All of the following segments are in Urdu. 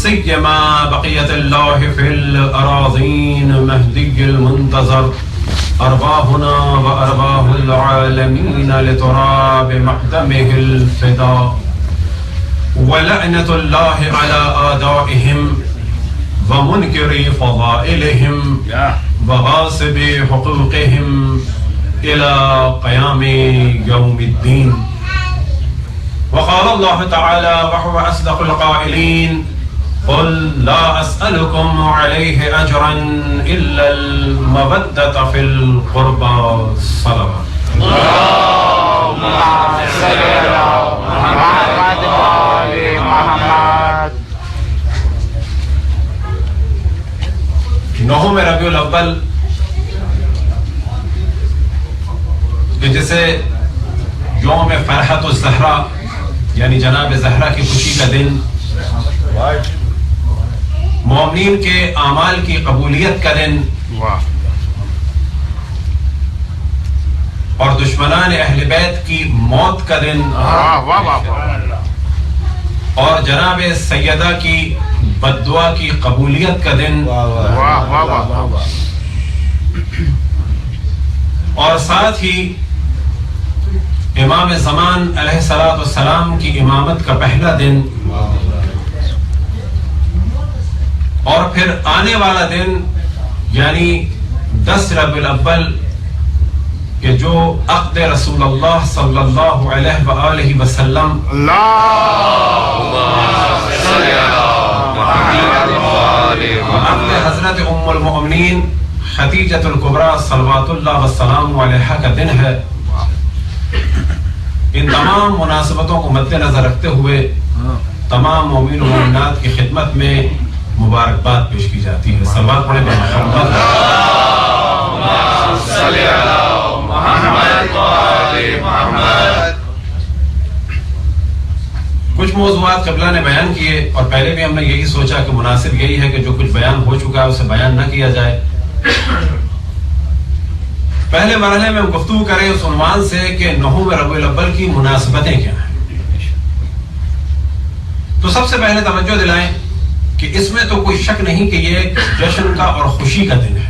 سيما بقية الله في الأراضين مهدي المنتظر أرواحنا وأرواح العالمين لتراب مقدمه الفداء ولعنة الله على أعدائهم ومنكر فضائلهم وغاصب حقوقهم إلى قيام يوم الدين. وقال الله تعالى وهو أصدق القائلين قل لا أسألكم عليه أجرا إلا المودة في القربى صلوات. اللهم صل على محمد وآل محمد. نوم ربیع الاول جسے یوم فرحت الزہرا یعنی جناب زہرا کی خوشی کا دن، مومنین کے اعمال کی قبولیت کا دن اور دشمنان اہل بیت کی موت کا دن اور جناب سیدہ کی بددعا کی قبولیت کا دن اور ساتھ ہی امام زمان علیہ السلام کی امامت کا پہلا دن اور پھر آنے والا دن یعنی 10 ربیع الاول کہ جو عقد رسول اللہ صلی اللہ علیہ وآلہ وسلم عقد حضرت ام المؤمنین خدیجۃ الکبریٰ صلوات اللہ والسلام علیہا کا دن ہے. ان تمام مناسبتوں کو مد نظر رکھتے ہوئے تمام مومن و مومنات کی خدمت میں مبارکباد پیش کی جاتی ہے. صلوات پڑھیں محمد صلی علی محمد و آل محمد. کچھ موضوعات قبلہ نے بیان کیے اور پہلے بھی ہم نے یہی سوچا کہ مناسب یہی ہے کہ جو کچھ بیان ہو چکا ہے اسے بیان نہ کیا جائے. پہلے مرحلے میں ہم گفتگو کریں اس عنوان سے کہ 9 ربیع الاول کی مناسبتیں کیا ہیں. تو سب سے پہلے توجہ دلائیں کہ اس میں تو کوئی شک نہیں کہ یہ ایک جشن کا اور خوشی کا دن ہے.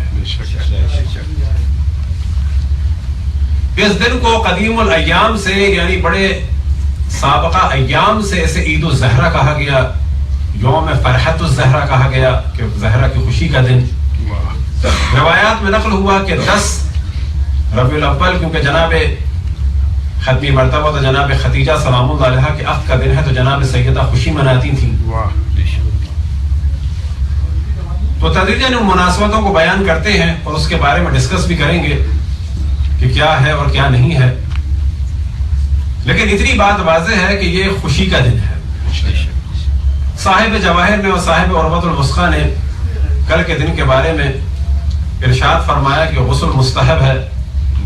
اس دن کو قدیم الایام سے یعنی بڑے سابقہ ایام سے اسے عید الزہرا کہا گیا، یوم فرحت الزہرا کہا گیا کہ زہرا کی خوشی کا دن. روایات میں نقل ہوا کہ 10 ربیع الاول کیونکہ جناب ختمی مرتبہ تو جناب خدیجہ سلام اللہ علیہا کے عقد کا دن ہے تو جناب سیدہ خوشی مناتی تھیں. تو تدریجاً ان مناسبتوں کو بیان کرتے ہیں اور اس کے بارے میں ڈسکس بھی کریں گے کہ کیا ہے اور کیا نہیں ہے. لیکن اتنی بات واضح ہے کہ یہ خوشی کا دن ہے. صاحب جواہر نے اور صاحب عروۃ الوثقیٰ نے کل کے دن کے بارے میں ارشاد فرمایا کہ غسل مستحب ہے.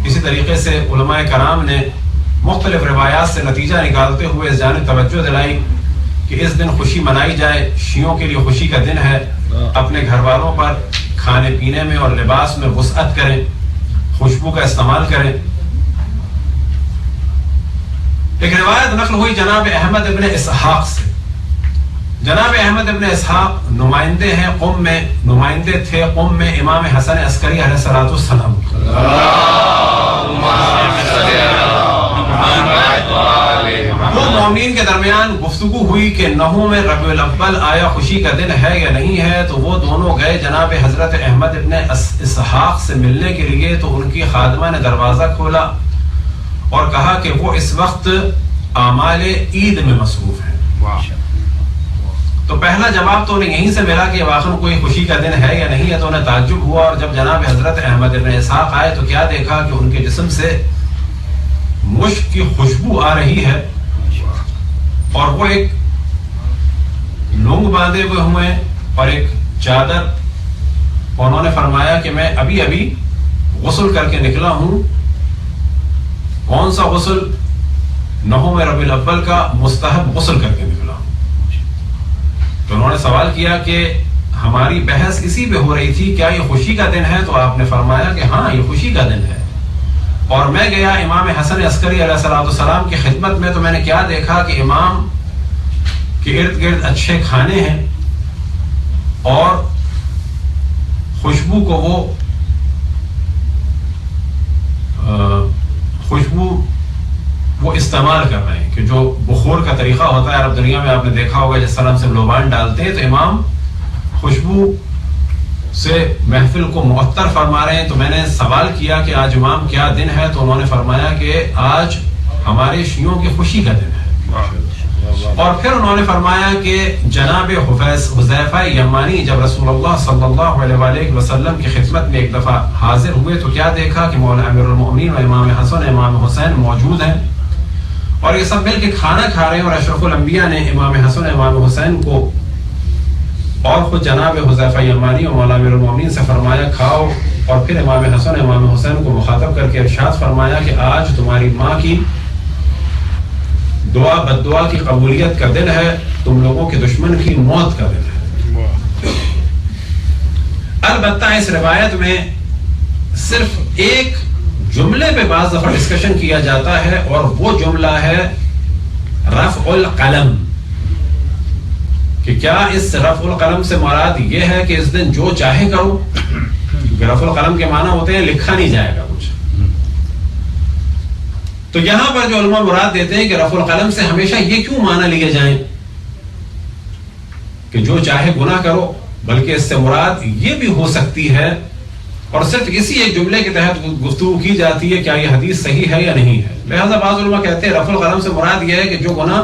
اسی طریقے سے علماء کرام نے مختلف روایات سے نتیجہ نکالتے ہوئے اس جانب توجہ دلائی کہ اس دن خوشی منائی جائے. شیعوں کے لیے خوشی کا دن ہے. اپنے گھر والوں پر کھانے پینے میں اور لباس میں وسعت کریں، خوشبو کا استعمال کریں. ایک روایت نقل ہوئی جناب احمد ابن اسحاق سے. جناب احمد ابن اسحاق نمائندے ہیں قم میں، نمائندے تھے قم میں امام حسن عسکری علیہ السلام. دو مومنین کے درمیان گفتگو ہوئی کہ 9 ربیع الاول آیا خوشی کا دن ہے یا نہیں ہے. تو وہ دونوں گئے جناب حضرت احمد ابن اسحاق سے ملنے کے لیے. تو ان کی خادمہ نے دروازہ کھولا اور کہا کہ وہ اس وقت اعمال عید میں مصروف ہیں. تو پہلا جواب تو انہیں یہیں سے ملا کہ واقعاً کوئی خوشی کا دن ہے یا نہیں ہے. تو انہیں تعجب ہوا اور جب جناب حضرت احمد ابن اسحاق آئے تو کیا دیکھا کہ ان کے جسم سے مشک کی خوشبو آ رہی ہے اور وہ ایک لنگ باندھے ہوئے اور ایک چادر. انہوں نے فرمایا کہ میں ابھی غسل کر کے نکلا ہوں. کون سا غسل؟ 9 ربیع الاول کا مستحب غسل کر کے نکلا ہوں. تو انہوں نے سوال کیا کہ ہماری بحث اسی پہ ہو رہی تھی، کیا یہ خوشی کا دن ہے؟ تو آپ نے فرمایا کہ ہاں یہ خوشی کا دن ہے. اور میں گیا امام حسن عسکری علیہ السلام کی خدمت میں تو میں نے کیا دیکھا کہ امام کے ارد گرد اچھے کھانے ہیں اور خوشبو کو وہ استعمال کر رہے ہیں کہ جو بخور کا طریقہ ہوتا ہے عرب دنیا میں آپ نے دیکھا ہوگا جس طرح سے لوبان ڈالتے ہیں تو امام خوشبو سے محفل کو معطر فرما رہے ہیں. تو میں نے سوال کیا کہ آج امام کیا دن ہے, تو انہوں نے فرمایا کہ آج ہمارے شیعوں کی خوشی کا دن ہے. اور پھر انہوں نے فرمایا کہ جناب حذیفہ یمانی جب رسول اللہ صلی اللہ علیہ وآلہ وسلم کی خدمت میں ایک دفعہ حاضر ہوئے تو کیا دیکھا کہ مولا امیر المؤمنین و امام حسن امام حسین موجود ہیں اور یہ سب مل کے کھانا کھا رہے ہیں, اور اشرف الانبیاء نے امام حسن امام حسین کو اور خود جناب حذیفہ یمانی اور مولا امیر المؤمنین سے فرمایا کھاؤ, اور پھر امام حسن امام حسین کو مخاطب کر کے ارشاد فرمایا کہ آج تمہاری ماں کی دعا بد دعا کی قبولیت کا دن ہے, تم لوگوں کے دشمن کی موت کا دن ہے. البتہ اس روایت میں صرف ایک جملے پہ بعض دفعہ ڈسکشن کیا جاتا ہے, اور وہ جملہ ہے رفع القلم, کہ کیا اس رفع القلم سے مراد یہ ہے کہ اس دن جو چاہے کرو, کیونکہ رفع القلم کے معنی ہوتے ہیں لکھا نہیں جائے گا کچھ. تو یہاں پر جو علماء مراد دیتے ہیں کہ رفع القلم سے ہمیشہ یہ کیوں معنی لیے جائیں کہ جو چاہے گناہ کرو, بلکہ اس سے مراد یہ بھی ہو سکتی ہے, اور صرف اسی ایک جملے کے تحت گفتگو کی جاتی ہے کیا یہ حدیث صحیح ہے یا نہیں ہے. لہذا بعض علماء کہتے ہیں رفع القلم سے مراد یہ ہے کہ جو گناہ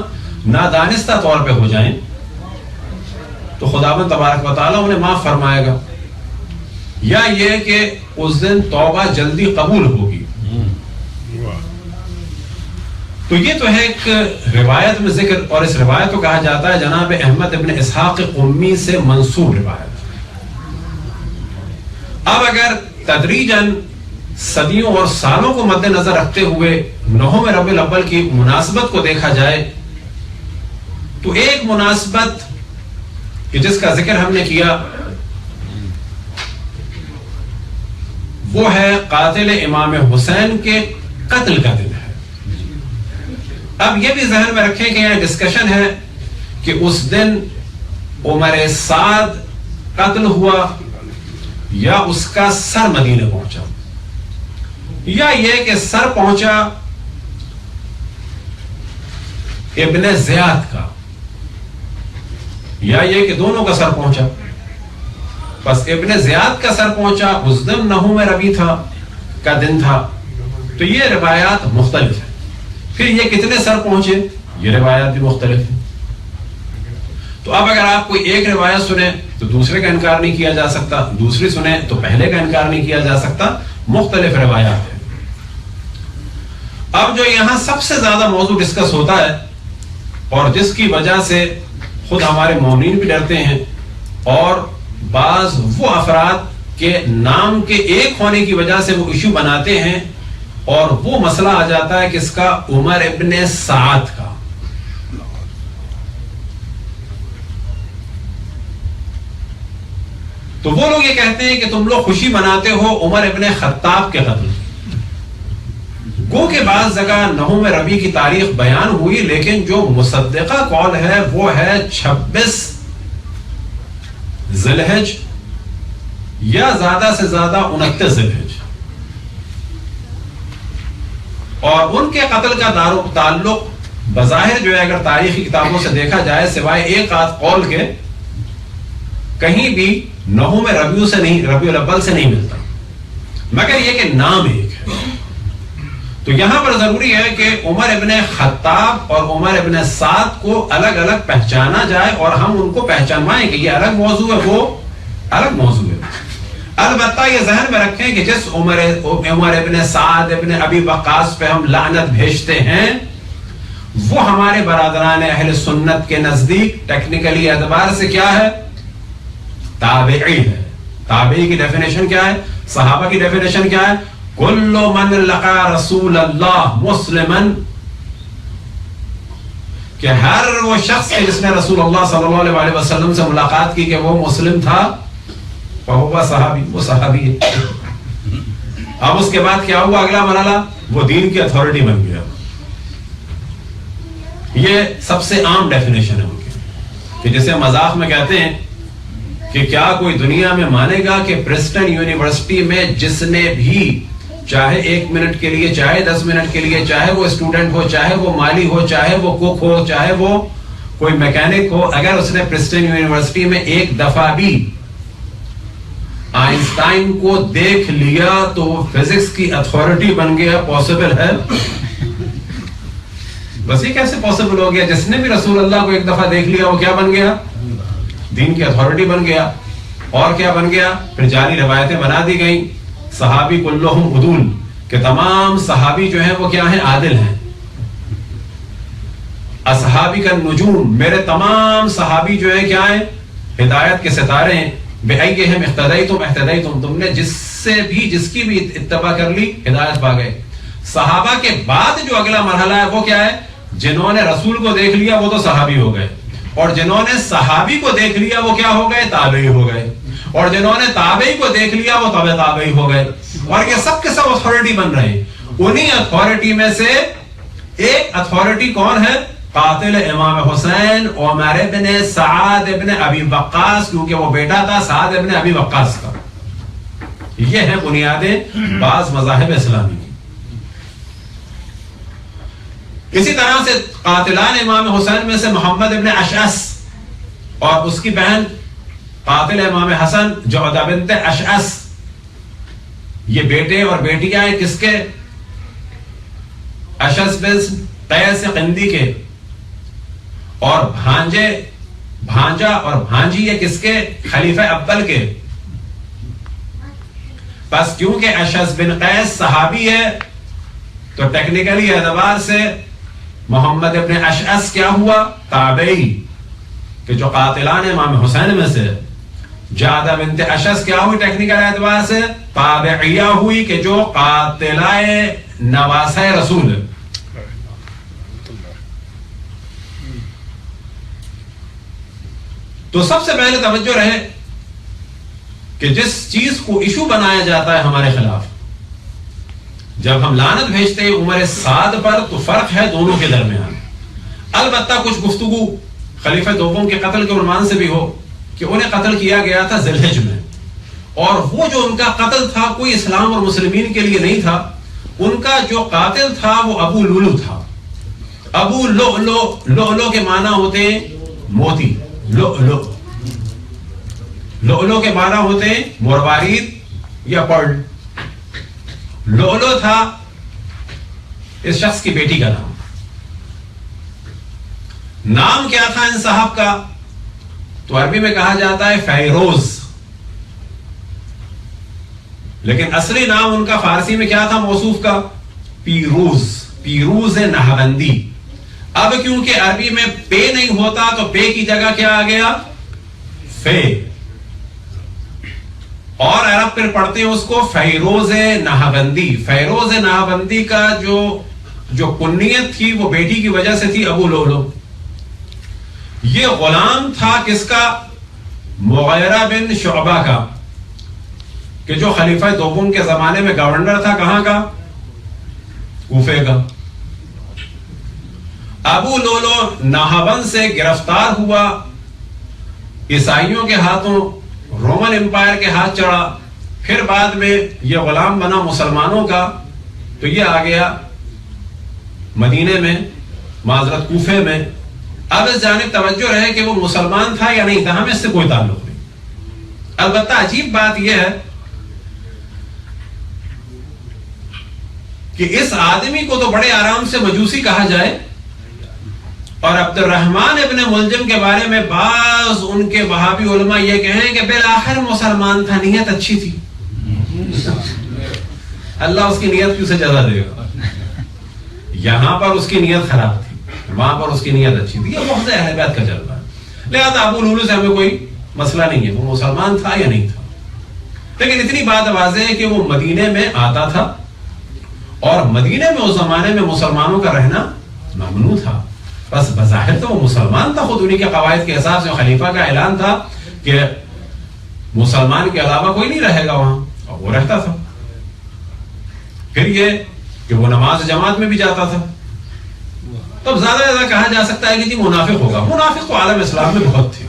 نادانستہ طور پہ ہو جائیں تو خداوند تبارک و تعالیٰ انہیں معاف فرمائے گا, یا یہ کہ اس دن توبہ جلدی قبول ہوگی. تو یہ تو ہے ایک روایت میں ذکر, اور اس روایت کو کہا جاتا ہے جناب احمد ابن اسحاق قمی سے منسوب روایت. اب اگر تدریجاً صدیوں اور سالوں کو مد نظر رکھتے ہوئے نہوم ربیع الاول کی مناسبت کو دیکھا جائے تو ایک مناسبت کہ جس کا ذکر ہم نے کیا وہ ہے قاتل امام حسین کے قتل کا دن ہے. اب یہ بھی ذہن میں رکھیں کہ یہاں ڈسکشن ہے کہ اس دن عمر سعد قتل ہوا یا اس کا سر مدینے پہنچا, یا یہ کہ سر پہنچا ابن زیاد کا, یا یہ کہ دونوں کا سر پہنچا. بس ابن زیاد کا سر پہنچا اس دن نہوم ربیع کا دن تھا, تو یہ روایات مختلف ہیں. پھر یہ کتنے سر پہنچے یہ روایات بھی مختلف ہیں. تو اب اگر آپ کوئی ایک روایت سنیں تو دوسرے کا انکار نہیں کیا جا سکتا, دوسری سنیں تو پہلے کا انکار نہیں کیا جا سکتا, مختلف روایات ہیں. اب جو یہاں سب سے زیادہ موضوع ڈسکس ہوتا ہے اور جس کی وجہ سے خود ہمارے مومنین بھی ڈرتے ہیں اور بعض وہ افراد کے نام کے ایک ہونے کی وجہ سے وہ ایشو بناتے ہیں, اور وہ مسئلہ آ جاتا ہے کس کا, عمر ابن سعد کا. تو وہ لوگ یہ کہتے ہیں کہ تم لوگ خوشی مناتے ہو عمر ابن خطاب کے قتل. گو کے بعض جگہ نہوم ربیع کی تاریخ بیان ہوئی, لیکن جو مصدقہ قول ہے وہ ہے 26 ذی الحج یا زیادہ سے زیادہ 29 ذی الحج. اور ان کے قتل کا تعلق بظاہر جو ہے اگر تاریخی کتابوں سے دیکھا جائے سوائے ایک آدھ قول کے کہیں بھی نہوم ربیع سے نہیں, ربیع الاول سے نہیں ملتا, مگر یہ کہ نام ایک ہے. تو یہاں پر ضروری ہے کہ عمر ابن خطاب اور عمر ابن سعد کو الگ الگ پہچانا جائے اور ہم ان کو پہچانوائیں کہ یہ الگ موضوع ہے وہ الگ موضوع ہے. البتہ یہ ذہن میں رکھیں کہ جس عمر ابن سعد ابن ابی وقاص پہ ہم لعنت بھیجتے ہیں وہ ہمارے برادران اہل سنت کے نزدیک ٹیکنیکلی اعتبار سے کیا ہے, تابعی ہے. تابعی کی ڈیفینیشن کیا ہے, صحابہ کی ڈیفینیشن کیا ہے, کل من لقا رسول اللہ مسلما, کہ ہر وہ شخص جس نے رسول اللہ صلی اللہ علیہ وسلم سے ملاقات کی کہ وہ مسلم تھا, وہ صحابی, وہ صحابی ہے. اب اس کے بعد کیا ہوا اگلا مرحلہ, وہ دین کی اتھارٹی بن گیا. یہ سب سے عام ڈیفینیشن ہے ان کی, کہ جسے مذاق میں کہتے ہیں کہ کیا کوئی دنیا میں مانے گا کہ پرسٹن یونیورسٹی میں جس نے بھی چاہے 1 منٹ کے لیے، چاہے 10 منٹ کے لیے، چاہے وہ اسٹوڈنٹ ہو، چاہے وہ مالی ہو، چاہے وہ کوک ہو، چاہے وہ کوئی میکینک ہو، اگر اس نے پرسٹن یونیورسٹی میں ایک دفعہ بھی آئنسٹائن کو دیکھ لیا تو وہ فزکس کی اتھارٹی بن گیا؟ پاسبل ہے؟ بس یہ کیسے پاسبل ہو گیا؟ جس نے بھی رسول اللہ کو ایک دفعہ دیکھ لیا وہ کیا بن گیا؟ دین کی اتھارٹی بن گیا۔ اور کیا بن گیا؟ پھر جعلی روایتیں بنا دی گئیں، صحابی کلہم عدول، کہ تمام صحابی جو ہیں وہ کیا ہیں؟ عادل ہیں۔ اصحابی کا نجوم، میرے تمام صحابی جو ہیں کیا ہیں؟ ہدایت کے ستارے ہیں۔ بِأَيِّهِمْ اقْتَدَيْتُمْ اهْتَدَيْتُمْ، تم نے جس سے بھی جس کی بھی اتباع کر لی ہدایت پا گئے۔ صحابہ کے بعد جو اگلا مرحلہ ہے وہ کیا ہے؟ جنہوں نے رسول کو دیکھ لیا وہ تو صحابی ہو گئے، اور جنہوں نے صحابی کو دیکھ لیا وہ کیا ہو گئے؟ تابعی ہو گئے، اور جنہوں نے تابعی کو دیکھ لیا وہ تابعی ہو گئے، اور یہ سب کے سب اتھارٹی بن رہے ہیں۔ انہی اتھارٹی میں سے ایک اتھارٹی کون ہے؟ قاتل امام حسین عمر بن سعد بن ابی وقاص، کیونکہ وہ بیٹا تھا سعد بن ابی وقاص کا۔ یہ ہیں بنیادیں بعض مذاہب اسلامی کی۔ اسی طرح سے قاتلان امام حسین میں سے محمد ابن اشعث اور اس کی بہن قاتل امام حسن جعدہ بنت اشعث، یہ بیٹے اور بیٹیاں ہیں کس کے؟ اشعث بن قیس قندی کے، اور بھانجا اور بھانجی یہ کس کے؟ خلیفہ اول کے۔ بس کیونکہ اشعث بن قیس صحابی ہے تو ٹیکنیکلی اعتبار سے محمد ابن اشعث کیا ہوا؟ تابعی، کہ جو قاتلان امام حسین میں سے۔ جعدہ بنت اشعث کیا ہوئی ٹیکنیکل اعتبار سے؟ تابعیہ ہوئی، کہ جو قاتلہ نواسہ رسول ہے۔ تو سب سے پہلے توجہ رہے کہ جس چیز کو ایشو بنایا جاتا ہے ہمارے خلاف، جب ہم لعنت بھیجتے ہیں عمر سعد پر، تو فرق ہے دونوں کے درمیان۔ البتہ کچھ گفتگو خلیفہ دوم کے قتل کے عنوان سے بھی ہو کہ انہیں قتل کیا گیا تھا ذی الحجہ میں، اور وہ جو ان کا قتل تھا کوئی اسلام اور مسلمین کے لیے نہیں تھا۔ ان کا جو قاتل تھا وہ ابو لولو تھا۔ ابو لؤلؤ کے معنی ہوتے ہیں موتی، لؤلؤ کے معنی ہوتے ہیں مروارید یا پرل۔ لؤلؤ تھا اس شخص کی بیٹی کا نام۔ نام کیا تھا ان صاحب کا؟ تو عربی میں کہا جاتا ہے فیروز، لیکن اصلی نام ان کا فارسی میں کیا تھا موصوف کا؟ پیروز، پیروز نہاوندی۔ اب کیونکہ عربی میں پے نہیں ہوتا تو پے کی جگہ کیا آ گیا؟ فے، اور عرب پھر پڑھتے ہیں اس کو فیروز نہاوندی۔ فیروز نہاوندی کا جو کنیت تھی وہ بیٹی کی وجہ سے تھی ابو لؤلؤ۔ یہ غلام تھا کس کا؟ مغیرہ بن شعبہ کا، کہ جو خلیفہ دوم کے زمانے میں گورنر تھا، کہاں کا؟ کوفے کا۔ ابو لؤلؤ نہاوند سے گرفتار ہوا، عیسائیوں کے ہاتھوں، رومن امپائر کے ہاتھ چڑھا، پھر بعد میں یہ غلام بنا مسلمانوں کا، تو یہ آ گیا مدینے میں، معذرت کوفے میں۔ اب اس جانب توجہ رہے کہ وہ مسلمان تھا یا نہیں تھا، ہمیں اس سے کوئی تعلق نہیں۔ البتہ عجیب بات یہ ہے کہ اس آدمی کو تو بڑے آرام سے مجوسی کہا جائے، اور عبد الرحمن ابن ملجم کے بارے میں بعض ان کے وہابی علماء یہ کہیں کہ بالآخر مسلمان تھا، نیت اچھی تھی۔ اللہ اس کی نیت کی اسے جزا دے گا۔ یہاں پر اس کی نیت خراب تھی، وہاں پر اس کی نیت اچھی تھی۔ یہ بہت اہل بیت کا جلوہ ہے، لہذا ابو لؤلؤ سے ہمیں کوئی مسئلہ نہیں ہے وہ مسلمان تھا یا نہیں تھا۔ لیکن اتنی بات واضح ہے کہ وہ مدینے میں آتا تھا، اور مدینے میں اس زمانے میں مسلمانوں کا رہنا ممنوع تھا۔ بس بظاہر تو وہ مسلمان تھا، خود انہی کے قواعد کے حساب سے خلیفہ کا اعلان تھا کہ مسلمان کے علاوہ کوئی نہیں رہے گا وہاں، اور وہ رہتا تھا۔ پھر یہ کہ وہ نماز جماعت میں بھی جاتا تھا۔ تو زیادہ زیادہ کہا جا سکتا ہے کہ جی منافق ہوگا۔ منافق تو عالم اسلام میں بہت تھے،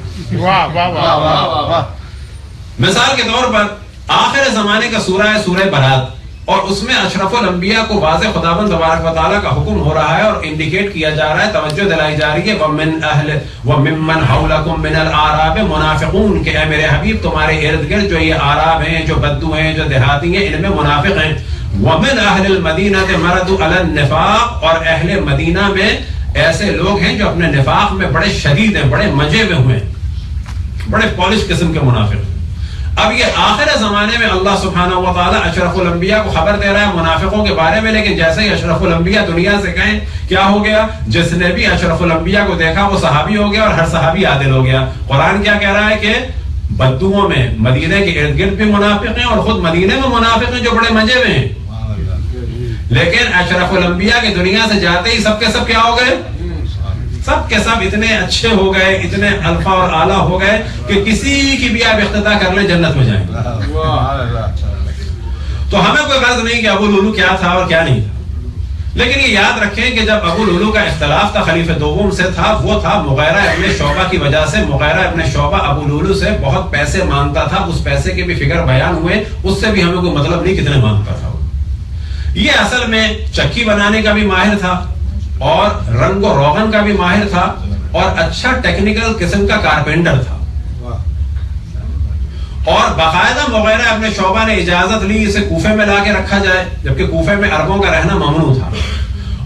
مثال کے طور پر آخر زمانے کا سورہ ہے سورہ برات، اور اس میں اشرف الانبیاء کو واضح خداوند تبارک و تعالیٰ کا حکم ہو رہا ہے اور انڈیکیٹ کیا جا رہا ہے، توجہ دلائی جا رہی ہے وَمِمَّنْ حَوْلَكُمْ مِنَ الْأَعْرَابِ مُنَافِقُونَ، کہ اے میرے حبیب تمہارے ارد گرد جو یہ آراب ہیں، جو بدو ہیں، جو دیہاتی ہیں، ان میں منافق ہیں۔ وَمِنْ أَهْلِ الْمَدِينَةِ مَرَدُوا عَلَى النِّفَاقِ، اور اہل مدینہ میں ایسے لوگ ہیں جو اپنے نفاق میں بڑے شدید ہیں، بڑے مزے میں ہوئے ہیں، بڑے پالش قسم کے منافق ہیں۔ اب یہ آخر زمانے میں اللہ سبحانہ و تعالیٰ اشرف الانبیاء کو خبر دے رہا ہے منافقوں کے بارے میں، لیکن جیسے ہی اشرف الانبیاء دنیا سے کہیں کیا ہو گیا؟ جس نے بھی اشرف الانبیاء کو دیکھا وہ صحابی ہو گیا، اور ہر صحابی عادل ہو گیا۔ قرآن کیا کہہ رہا ہے کہ بدوؤں میں مدینے کے ارد گرد بھی منافق ہیں، اور خود مدینے میں منافق ہیں جو بڑے مزے میں ہیں، لیکن اشرف الانبیاء کی دنیا سے جاتے ہی سب کے سب کیا ہو گئے؟ سب کے سب اتنے اچھے ہو گئے، اتنے الفا اور اعلیٰ ہو گئے کہ کسی کی بھی آپ افتتاح کر لیں جنت میں جائیں گے۔ تو ہمیں کوئی غرض نہیں کہ ابو لولو کیا تھا اور کیا نہیں تھا، لیکن یہ یاد رکھیں کہ جب ابو لولو کا اختلاف تھا خلیفہ دوم سے تھا، وہ تھا مغیرہ ابن شعبہ کی وجہ سے۔ مغیرہ ابن شعبہ ابو لولو سے بہت پیسے مانگتا تھا، اس پیسے کے بھی فگر بیان ہوئے، اس سے بھی ہمیں کوئی مطلب نہیں کتنے مانگتا تھا۔ یہ اصل میں چکی بنانے کا بھی ماہر تھا، اور رنگ و روغن کا بھی ماہر تھا، اور اچھا ٹیکنیکل قسم کا کارپینٹر تھا، اور باقاعدہ مغیرہ اپنے شعبہ نے اجازت لی اسے کوفے میں لا کے رکھا جائے، جبکہ کوفے میں عربوں کا رہنا ممنوع تھا۔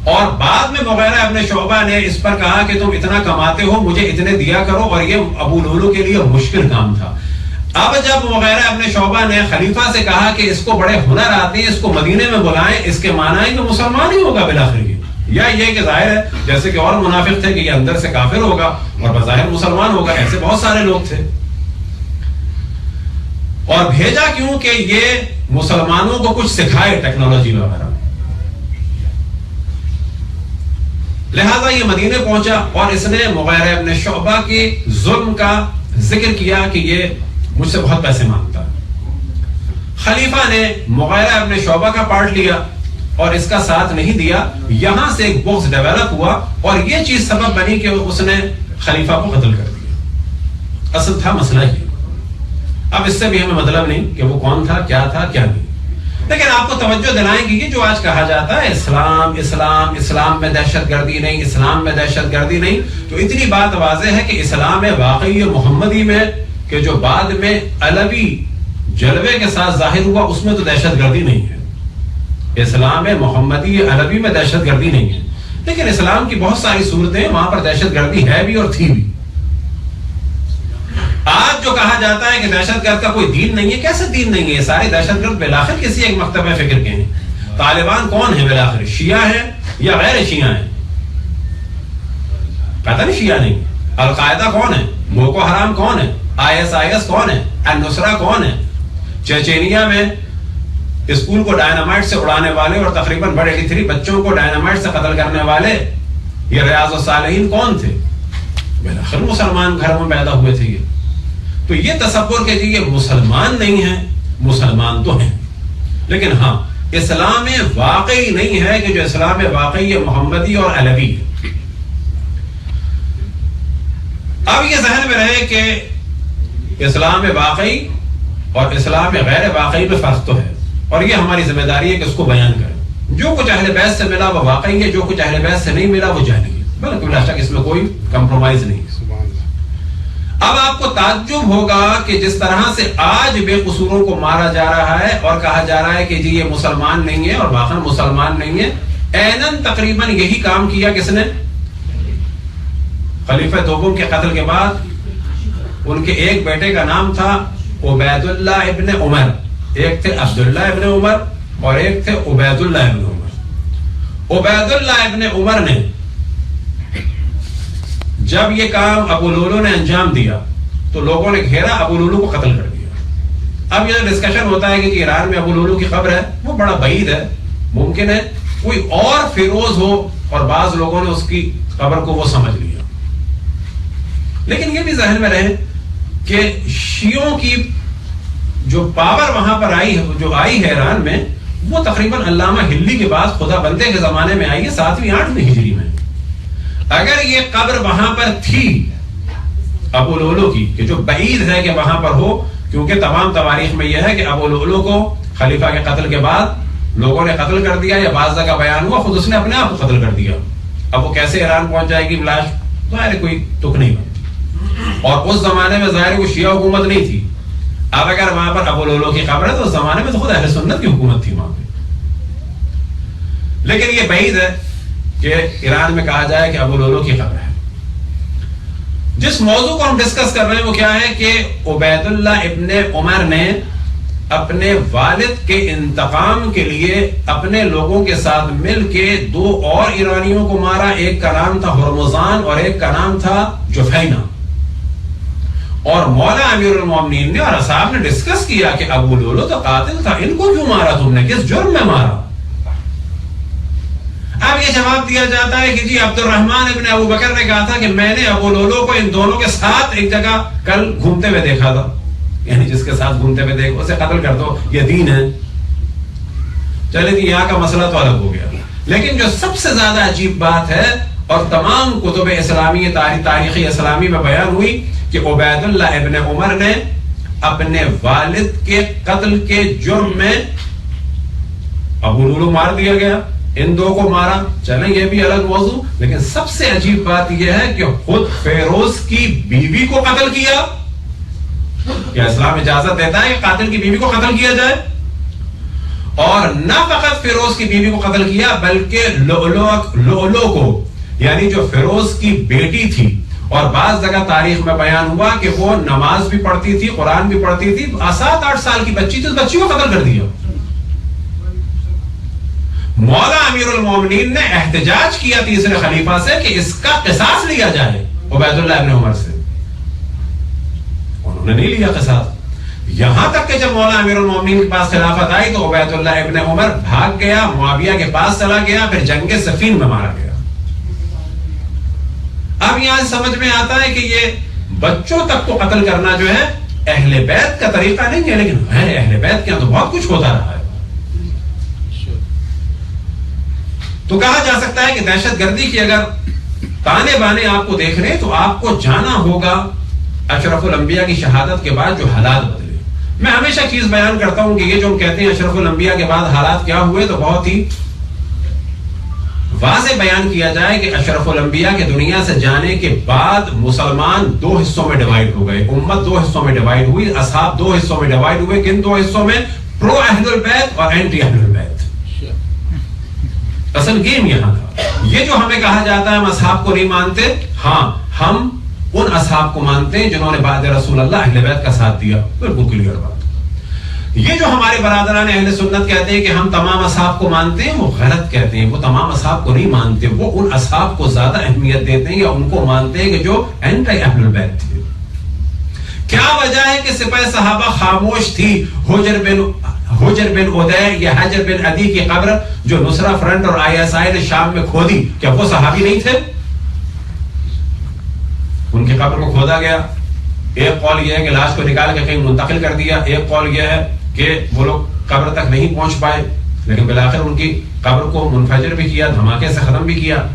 اور بعد میں مغیرہ اپنے شعبہ نے اس پر کہا کہ تم اتنا کماتے ہو، مجھے اتنے دیا کرو، اور یہ ابو لولو کے لیے مشکل کام تھا۔ اب جب مغیرہ اپنے شعبہ نے خلیفہ سے کہا کہ اس کو بڑے ہنر آتے ہیں، اس کو مدینے میں بلائیں، اس کے معنی ہے کہ مسلمان ہی ہوگا بالآخر، یا یہ کہ ظاہر ہے جیسے کہ اور منافق تھے کہ یہ اندر سے کافر ہوگا اور بظاہر مسلمان ہوگا، ایسے بہت سارے لوگ تھے۔ اور بھیجا کیوں کہ یہ مسلمانوں کو کچھ سکھائے ٹیکنالوجی وغیرہ، لہذا یہ مدینے پہنچا، اور اس نے مغیرہ ابن شعبہ کے ظلم کا ذکر کیا کہ یہ مجھ سے بہت پیسے مانگتا ہے۔ خلیفہ نے مغیرہ ابن شعبہ کا پارٹ لیا اور اس کا ساتھ نہیں دیا، یہاں سے ایک بغض ڈیولپ ہوا، اور یہ چیز سبب بنی کہ اس نے خلیفہ کو قتل کر دیا۔ اصل تھا مسئلہ یہ۔ اب اس سے بھی ہمیں مطلب نہیں کہ وہ کون تھا، کیا تھا، کیا نہیں، لیکن آپ کو توجہ دلائیں گے کہ جو آج کہا جاتا ہے اسلام اسلام اسلام میں دہشت گردی نہیں، اسلام میں دہشت گردی نہیں، تو اتنی بات واضح ہے کہ اسلام واقعی محمدی میں کہ جو بعد میں علوی جلوے کے ساتھ ظاہر ہوا، اس میں تو دہشت گردی نہیں ہے۔ اسلام محمدی عربی میں دہشت گردی نہیں ہے، لیکن اسلام کی بہت ساری صورتیں وہاں پر دہشت گردی ہے بھی اور تھی بھی۔ آج جو کہا جاتا ہے کہ دہشت گرد کا کوئی دین نہیں ہے، کیسے دین نہیں ہے؟ یہ سارے دہشت گرد بالآخر کسی ایک مکتبہ فکر کے ہیں۔ طالبان کون ہیں بالآخر؟ شیعہ ہیں یا غیر شیعہ ہیں؟ پتہ نہیں، شیعہ نہیں۔ القاعدہ کون ہے؟ بوکو حرام کون ہے؟ ISIS کون ہے؟ النصرہ کون ہے؟ چیچینیا میں اسکول کو ڈائنامائٹ سے اڑانے والے اور تقریباً بڑے 83 بچوں کو ڈائنامائٹ سے قتل کرنے والے یہ ریاض الصالحین کون تھے؟ بالآخر مسلمان گھر میں پیدا ہوئے تھے۔ یہ تو یہ تصور کہ یہ مسلمان نہیں ہیں، مسلمان تو ہیں، لیکن ہاں اسلام واقعی نہیں ہے کہ جو اسلام واقعی محمدی اور علوی ہے۔ اب یہ ذہن میں رہے کہ اسلام واقعی اور اسلام غیر واقعی میں فرق تو ہے، اور یہ ہماری ذمہ داری ہے کہ اس کو بیان کریں۔ جو کچھ اہل بیت سے ملا وہ واقعی ہے، جو کچھ اہل بیت سے نہیں ملا وہ جعلی ہے، بلکہ بلا شک اس میں کوئی کمپرومائز نہیں۔ اب آپ کو تعجب ہوگا کہ جس طرح سے آج بے قصوروں کو مارا جا رہا ہے اور کہا جا رہا ہے کہ جی یہ مسلمان نہیں ہے، اور واقعا مسلمان نہیں ہے، عیناً تقریباً یہی کام کیا کس نے؟ خلیفہ دوم کے قتل کے بعد ان کے ایک بیٹے کا نام تھا عبید اللہ ابن عمر، ایک تھے عبداللہ ابن عمر اور ایک تھے عبید اللہ ابن عمر۔ عبید اللہ ابن عمر نے جب یہ کام ابو لولو نے انجام دیا تو لوگوں نے گھیرا، ابو لولو کو قتل کر دیا۔ اب یہ ڈسکشن ہوتا ہے کہ ایران میں ابو لولو کی قبر ہے، وہ بڑا بعید ہے، ممکن ہے کوئی اور فیروز ہو، اور بعض لوگوں نے اس کی قبر کو وہ سمجھ لیا۔ لیکن یہ بھی ذہن میں رہے کہ شیعوں کی جو پاور وہاں پر آئی ہے، جو آئی ہے ایران میں، وہ تقریباً علامہ ہلی کے بعد خدا بندے کے زمانے میں آئی ہے، 7ویں 8ویں ہجری میں۔ اگر یہ قبر وہاں پر تھی ابو لولو کی، کہ جو بعید ہے کہ وہاں پر ہو، کیونکہ تمام تواریخ میں یہ ہے کہ ابو لؤلؤ کو خلیفہ کے قتل کے بعد لوگوں نے قتل کر دیا، یا بعض جگہ بیان ہوا خود اس نے اپنے آپ کو قتل کر دیا. اب وہ کیسے ایران پہنچ جائے گی لاش، ظاہر کوئی تک نہیں بنتی. اور اس زمانے میں ظاہر وہ شیعہ حکومت نہیں تھی. اب اگر وہاں پر ابو لؤلؤ کی قبر ہے تو اس زمانے میں تو خود اہل سنت کی حکومت تھی وہاں پہ. لیکن یہ بعید ہے کہ ایران میں کہا جائے کہ ابو لؤلؤ کی قبر ہے. جس موضوع کو ہم ڈسکس کر رہے ہیں وہ کیا ہے کہ عبید اللہ ابن عمر نے اپنے والد کے انتقام کے لیے اپنے لوگوں کے ساتھ مل کے 2 اور ایرانیوں کو مارا. ایک کا نام تھا ہرمزان اور ایک کا نام تھا جفینہ. اور مولا امیر المومنین نے اور اصحاب نے ڈسکس کیا کہ ابو لؤلؤ تو قاتل تھا، ان کو کیوں مارا تم نے، کس جرم میں مارا؟ اب یہ جواب دیا جاتا ہے کہ جی عبد الرحمن ابن ابو بکر نے کہا تھا کہ میں نے ابو لؤلؤ کو ان دونوں کے ساتھ ایک جگہ کل گھومتے ہوئے دیکھا تھا، یعنی جس کے ساتھ گھومتے ہوئے دیکھو اسے قتل کر دو، یہ دین ہے. چلے جی یہاں کا مسئلہ تو الگ ہو گیا. لیکن جو سب سے زیادہ عجیب بات ہے اور تمام کتب اسلامی تاریخ اسلامی میں بیان ہوئی کہ عبید اللہ ابن عمر نے اپنے والد کے قتل کے جرم میں ابو لؤلؤ مار دیا گیا، ان 2 کو مارا. چلیں یہ بھی الگ موضوع. لیکن سب سے عجیب بات یہ ہے کہ خود فیروز کی بیوی کو قتل کیا. کیا اسلام اجازت دیتا ہے کہ قاتل کی بیوی کو قتل کیا جائے؟ اور نہ فقط فیروز کی بیوی کو قتل کیا بلکہ لؤلؤ کو، یعنی جو فیروز کی بیٹی تھی، اور بعض جگہ تاریخ میں بیان ہوا کہ وہ نماز بھی پڑھتی تھی، قرآن بھی پڑھتی تھی، 7-8 سال کی بچی تھی، اس بچی کو قتل کر دیا. مولا امیر المومنین نے احتجاج کیا تیسرے خلیفہ سے کہ اس کا قصاص لیا جائے عبید اللہ ابن عمر سے. انہوں نے نہیں لیا قصاص. یہاں تک کہ جب مولا امیر المومنین کے پاس خلافت آئی تو عبید اللہ ابن عمر بھاگ گیا، معاویہ کے پاس چلا گیا، پھر جنگ صفین میں مارا گیا. اب یہاں سے سمجھ میں آتا ہے کہ یہ بچوں تک کو قتل کرنا جو ہے اہل بیت کا طریقہ نہیں ہے، لیکن اہل بیت کے یہاں تو بہت کچھ ہوتا رہا ہے. تو کہا جا سکتا ہے کہ دہشت گردی کی اگر تانے بانے آپ کو دیکھ رہے تو آپ کو جانا ہوگا اشرف الانبیاء کی شہادت کے بعد جو حالات بدلے. میں ہمیشہ چیز بیان کرتا ہوں کہ یہ جو ہم کہتے ہیں اشرف الانبیاء کے بعد حالات کیا ہوئے، تو بہت ہی واضح بیان کیا جائے کہ اشرف الانبیاء کے دنیا سے جانے کے بعد مسلمان 2 حصوں میں ڈیوائیڈ ہو گئے. امت 2 حصوں میں ڈیوائیڈ ہوئی، اصحاب 2 حصوں میں ڈیوائیڈ ہوئے. کن 2 حصوں میں؟ پرو اہل البیت اور اینٹی اہل البیت. اصل گیم یہاں تھا. یہ جو ہمیں کہا جاتا ہے ہم اصحاب کو نہیں مانتے، ہاں ہم ان اصحاب کو مانتے ہیں جنہوں نے بعد رسول اللہ اہل بیت کا ساتھ دیا. بالکل کلیئر بات. یہ جو ہمارے برادران اہل سنت کہتے ہیں کہ ہم تمام اصحاب کو مانتے ہیں، وہ غلط کہتے ہیں. وہ تمام اصحاب کو نہیں مانتے، وہ ان اصحاب کو زیادہ اہمیت دیتے ہیں یا ان کو مانتے ہیں کہ جو اینٹی اہل البیت تھے. کیا وجہ ہے کہ سپہ صحابہ خاموش تھی؟ حجر بن عدی یا حجر بن عدی کی قبر جو نصرہ فرنٹ اور ISI نے شام میں کھودی، کیا وہ صحابی نہیں تھے؟ ان کی قبر کو کھودا گیا. ایک قول یہ ہے کہ لاش کو نکال کے کہیں منتقل کر دیا، ایک قول یہ ہے کہ وہ لوگ قبر تک نہیں پہنچ پائے، لیکن بالآخر ان کی قبر کو منفجر بھی کیا، دھماکے سے ختم بھی کیا.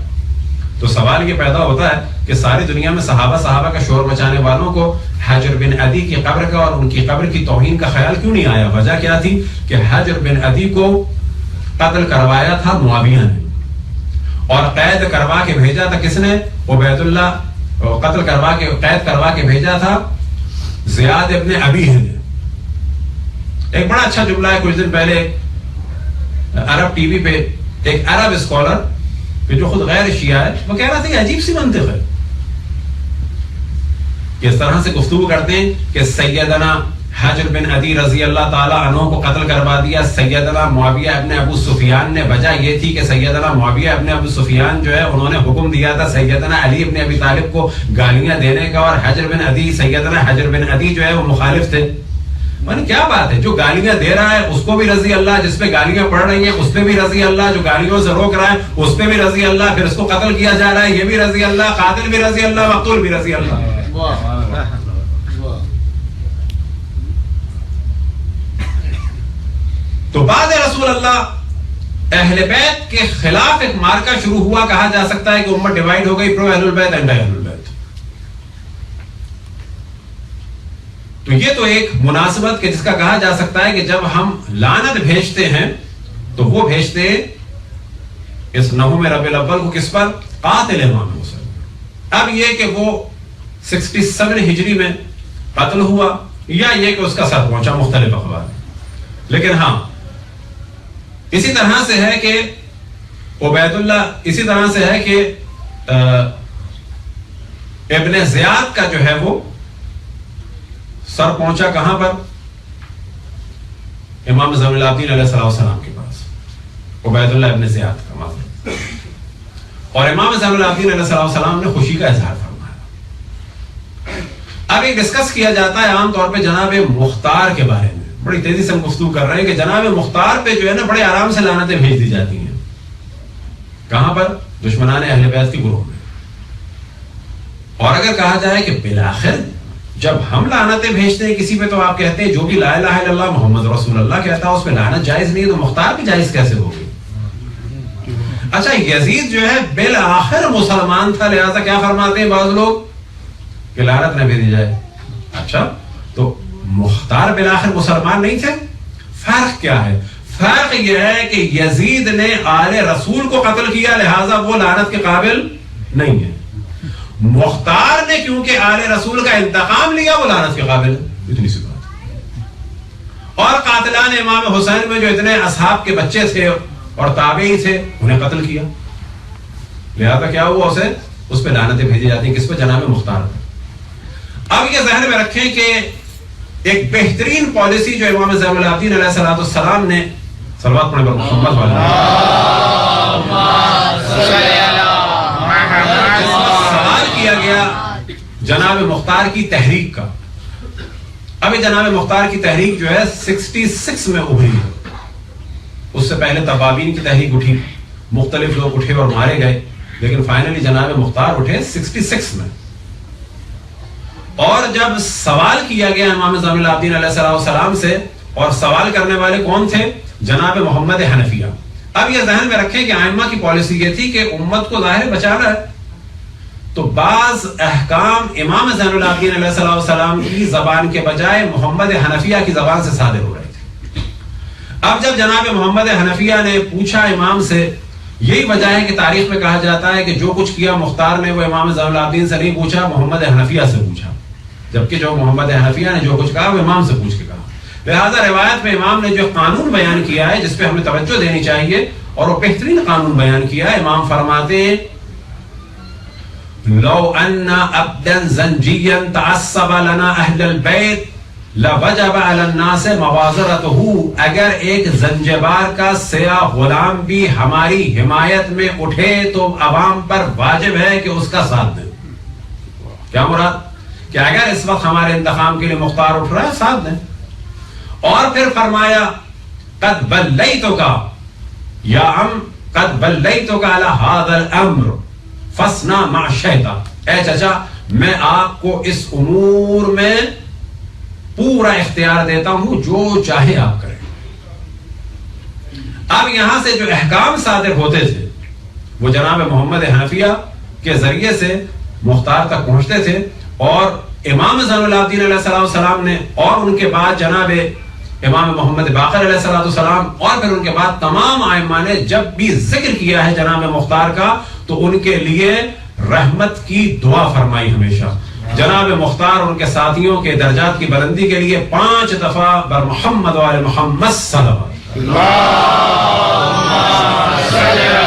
تو سوال یہ پیدا ہوتا ہے کہ ساری دنیا میں صحابہ کا شور مچانے والوں کو حجر بن عدی کی قبر کا اور ان کی قبر کی توہین کا خیال کیوں نہیں آیا؟ وجہ کیا تھی کہ حجر بن عدی کو قتل کروایا تھا معاویہ نے، اور قید کروا کے بھیجا تھا کس نے؟ عبید اللہ. قتل کروا کے قید کروا کے بھیجا تھا زیاد ابن ابی نے. ایک بڑا اچھا جملہ ہے، کچھ دن پہلے عرب ٹی وی پہ ایک عرب اسکالر جو خود غیر شیعہ ہے وہ کہہ رہا تھا کہ عجیب سی منطق ہے کہ اس طرح سے گفتگو کرتے ہیں کہ سیدنا حجر بن عدی رضی اللہ تعالی عنہ کو قتل کروا دیا سیدنا معاویہ ابن ابو سفیان نے. وجہ یہ تھی کہ سیدنا معاویہ ابن ابو سفیان جو ہے انہوں نے حکم دیا تھا سیدنا علی ابن ابی طالب کو گالیاں دینے کا، اور حجر بن عدی سیدنا حجر بن عدی جو ہے وہ مخالف تھے. من کیا بات ہے، جو گالیاں دے رہا ہے اس کو بھی رضی اللہ، جس پہ گالیاں پڑ رہی ہیں اس پہ بھی رضی اللہ، جو گالیوں سے روک رہا ہے اس پہ بھی رضی اللہ، پھر اس کو قتل کیا جا رہا ہے یہ بھی رضی اللہ، قاتل بھی رضی اللہ، مقتول بھی رضی اللہ. تو بعد رسول اللہ اہل بیت کے خلاف ایک مارکا شروع ہوا. کہا جا سکتا ہے کہ امت ڈیوائیڈ ہو گئی، پرو اہل البیت اینڈ اہل البیت. تو یہ تو ایک مناسبت کہ جس کا کہا جا سکتا ہے کہ جب ہم لعنت بھیجتے ہیں تو وہ بھیجتے اس نہوم ربیع الاول کو کس پر؟ قاتل امام حسین۔ اب یہ کہ وہ 67 ہجری میں قتل ہوا یا یہ کہ اس کا سر پہنچا، مختلف اخبار میں، لیکن ہاں اسی طرح سے ہے کہ عبید اللہ، اسی طرح سے ہے کہ ابن زیاد کا جو ہے وہ سر پہنچا کہاں پر؟ امام زین العابدین علیہ السلام کے پاس، عبید اللہ ابن زیاد کا معذرت، اور امام زین العابدین علیہ السلام نے خوشی کا اظہار فرمایا۔ اب ایک ڈسکس کیا جاتا ہے عام طور پہ جناب مختار کے بارے میں، بڑی تیزی سے ہم گفتگو کر رہے ہیں کہ جناب مختار پہ جو ہے نا بڑے آرام سے لعنتیں بھیج دی جاتی ہیں۔ کہاں پر؟ دشمنان اہل بیت کے گروہ میں۔ اور اگر کہا جائے کہ بالآخر جب ہم لعنتیں بھیجتے ہیں کسی پہ تو آپ کہتے ہیں جو بھی لا الہ الا اللہ محمد رسول اللہ کہتا ہے اس پہ لعنت جائز نہیں ہے، تو مختار بھی جائز کیسے ہوگی؟ اچھا یزید جو ہے بالآخر مسلمان تھا، لہذا کیا فرماتے ہیں بعض لوگ کہ لعنت نہ بھیجی جائے۔ اچھا تو مختار بالآخر مسلمان نہیں تھے؟ فرق کیا ہے؟ فرق یہ ہے کہ یزید نے آل رسول کو قتل کیا لہذا وہ لعنت کے قابل نہیں ہے، مختار نے کیونکہ آل رسول کا انتقام لیا وہ لعنت کے قابل ہے، اتنی سی بات۔ اور قاتلان امام حسین میں جو اتنے اصحاب کے بچے تھے اور تابعی تھے انہیں قتل کیا، لہذا کیا ہوا اسے اس پہ لعنتیں بھیجی جاتی ہیں، کس پہ؟ جناب مختار پہ۔ اب یہ ذہن میں رکھیں کہ ایک بہترین پالیسی جو امام زین العابدین علیہ السلام نے، صلوات پڑھیں پر محمد سوال کیا گیا جناب مختار کی تحریک کا۔ اب جناب مختار کی تحریک جو ہے 66 میں ابھری ہے، اس سے پہلے تبابین کی تحریک اٹھی، مختلف لوگ اٹھے اور مارے گئے، لیکن فائنلی جناب مختار اٹھے 66 میں۔ اور جب سوال کیا گیا امام زین العابدین علیہ السلام سے، اور سوال کرنے والے کون تھے؟ جناب محمد حنفیہ۔ اب یہ ذہن میں رکھیں کہ ائمہ کی پالیسی یہ تھی کہ امت کو ظاہر بچانا ہے، تو بعض احکام امام زین العابدین علیہ السلام کی زبان کے بجائے محمد حنفیہ کی زبان سے صادر ہو رہے تھے۔ اب جب جناب محمد حنفیہ نے پوچھا امام سے، یہی وجہ ہے کہ تاریخ میں کہا جاتا ہے کہ جو کچھ کیا مختار نے وہ امام زین العابدین سے نہیں پوچھا، محمد حنفیہ سے پوچھا، جبکہ جو محمد حنفیہ نے جو کچھ کہا وہ امام سے پوچھ کے کہا۔ لہذا روایت میں امام نے جو قانون بیان کیا ہے جس پہ ہمیں توجہ دینی چاہیے، اور وہ بہترین قانون بیان کیا ہے۔ امام فرماتے ہیں لو ان عبدا زنجیا تعصب لنا اہل البیت لوجب علی الناس موازرته، اگر ایک زنجبار کا سیاہ غلام بھی ہماری حمایت میں اٹھے تو عوام پر واجب ہے کہ اس کا ساتھ دیں۔ کیا مراد؟ کہ اگر اس وقت ہمارے انتخاب کے لیے مختار اٹھ رہا ہے ساتھ دیں۔ اور پھر فرمایا قد بلیتک یا قد بلیتک علی ھذا الامر فاصنع ما شئت، اے چچا میں آپ کو اس امور میں پورا اختیار دیتا ہوں، جو چاہے آپ کریں۔ اب یہاں سے جو احکام صادر ہوتے تھے وہ جناب محمد حنفیہ کے ذریعے سے مختار تک پہنچتے تھے، اور امام زین العابدین علیہ السلام نے، اور ان کے بعد جناب امام محمد باقر علیہ السلام، اور پھر ان کے بعد تمام ائمہ نے جب بھی ذکر کیا ہے جناب مختار کا تو ان کے لیے رحمت کی دعا فرمائی ہمیشہ۔ جناب مختار اور ان کے ساتھیوں کے درجات کی بلندی کے لیے 5 دفعہ بر محمد و آل محمد صلوات۔ اللہم صلی علی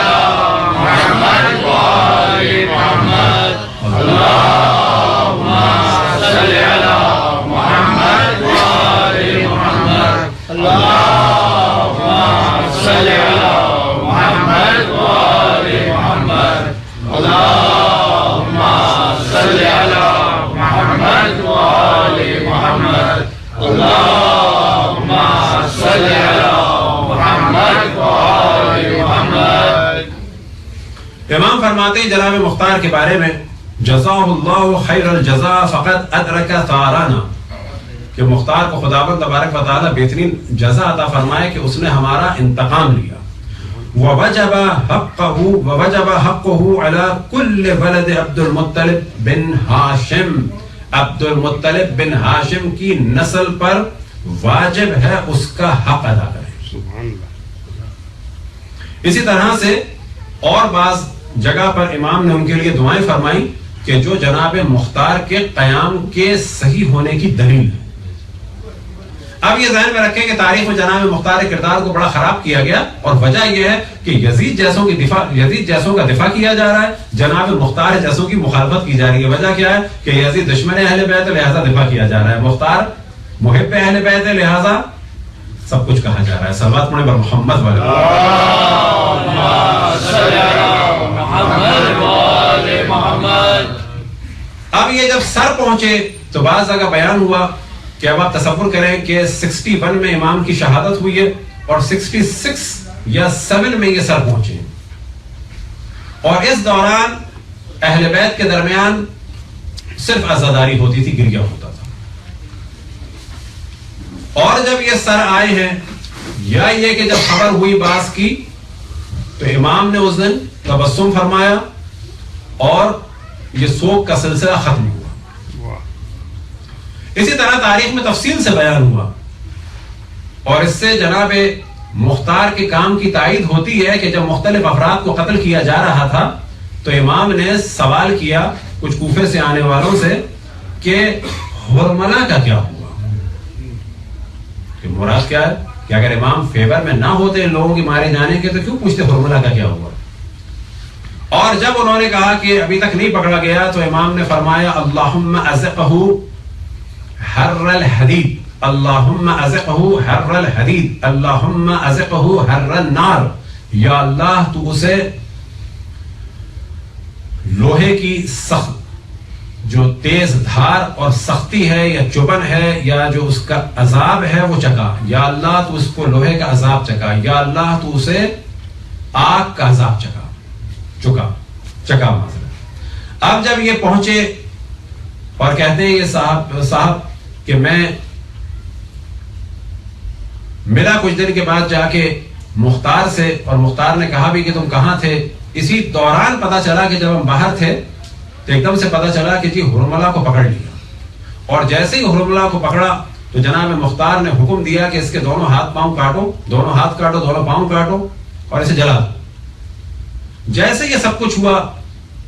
محمد و آل محمد، اللہم صلی علی محمد و آل محمد، اللہم صلی علی محمد و آل محمد، اللہم صلی علی محمد و آل محمد، اللہم صلی علی محمد و آل محمد۔ امام فرماتے ہیں جناب مختار کے بارے میں جزاہ اللہ خیر الجزاء فقد ادرک ثارانا، کہ مختار کو خداوند تبارک و تعالی بہترین جزا عطا فرمائے کہ اس نے ہمارا انتقام لیا۔ ووجب حقه على كل ولد عبد المطلب بن ہاشم، عبد المطلب بن ہاشم کی نسل پر واجب ہے اس کا حق ادا کریں. اسی طرح سے اور بعض جگہ پر امام نے ان کے لیے دعائیں فرمائی کہ جو جناب مختار کے قیام کے صحیح ہونے کی دلیل ہے. اب یہ ذہن میں رکھیں کہ تاریخ میں جناب مختار کردار کو بڑا خراب کیا گیا اور وجہ یہ ہے کہ یزید جیسوں کا دفاع کیا جا رہا ہے, جناب مختار جیسوں کی مخالفت کی جا رہی ہے. وجہ کیا ہے کہ یزید دشمن اہل بیت ہے لہذا دفاع کیا جا رہا ہے, مختار محب اہل بیت ہے لہذا سب کچھ کہا جا رہا ہے. صلوات پڑھیں بر محمد والے. اب یہ جب سر پہنچے تو بعض جگہ بیان ہوا کہ اب آپ تصور کریں کہ 61 میں امام کی شہادت ہوئی ہے اور 66 یا 7 میں یہ سر پہنچے, اور اس دوران اہل بیت کے درمیان صرف عزاداری ہوتی تھی, گریہ ہوتا تھا. اور جب یہ سر آئے ہیں یا یہ کہ جب خبر ہوئی باس کی تو امام نے اس دن تبسم فرمایا اور یہ سوگ کا سلسلہ ختم ہوا. اسی طرح تاریخ میں تفصیل سے بیان ہوا اور اس سے جناب مختار کے کام کی تائید ہوتی ہے کہ جب مختلف افراد کو قتل کیا جا رہا تھا تو امام نے سوال کیا کچھ کوفے سے آنے والوں سے کہ حرملہ کا کیا ہوا, کہ مراد کیا ہے کہ اگر امام فیور میں نہ ہوتے ان لوگوں کے مارے جانے کے تو کیوں پوچھتے حرملہ کا کیا ہوا. اور جب انہوں نے کہا کہ ابھی تک نہیں پکڑا گیا تو امام نے فرمایا اللہم ازقہ حر الحدید, اللہم ازقہ حر الحدید, اللہم ازقہ حر النار, یا اللہ تو اسے لوہے کی سخت جو تیز دھار اور سختی ہے یا چبن ہے یا جو اس کا عذاب ہے وہ چکا, یا اللہ تو اس کو لوہے کا عذاب چکا, یا اللہ تو اسے آگ کا عذاب چکا معذرت. اب جب یہ پہنچے اور کہتے ہیں یہ صاحب کہ میں ملا کچھ دن کے بعد جا کے مختار سے, اور مختار نے کہا بھی کہ تم کہاں تھے. اسی دوران پتا چلا کہ جب ہم باہر تھے تو ایک دم سے پتا چلا کہ جی حرملہ کو پکڑ لیا, اور جیسے ہی حرملہ کو پکڑا تو جناب مختار نے حکم دیا کہ اس کے دونوں ہاتھ پاؤں کاٹو, دونوں ہاتھ کاٹو, دونوں پاؤں کاٹو اور اسے جلا دو. جیسے یہ سب کچھ ہوا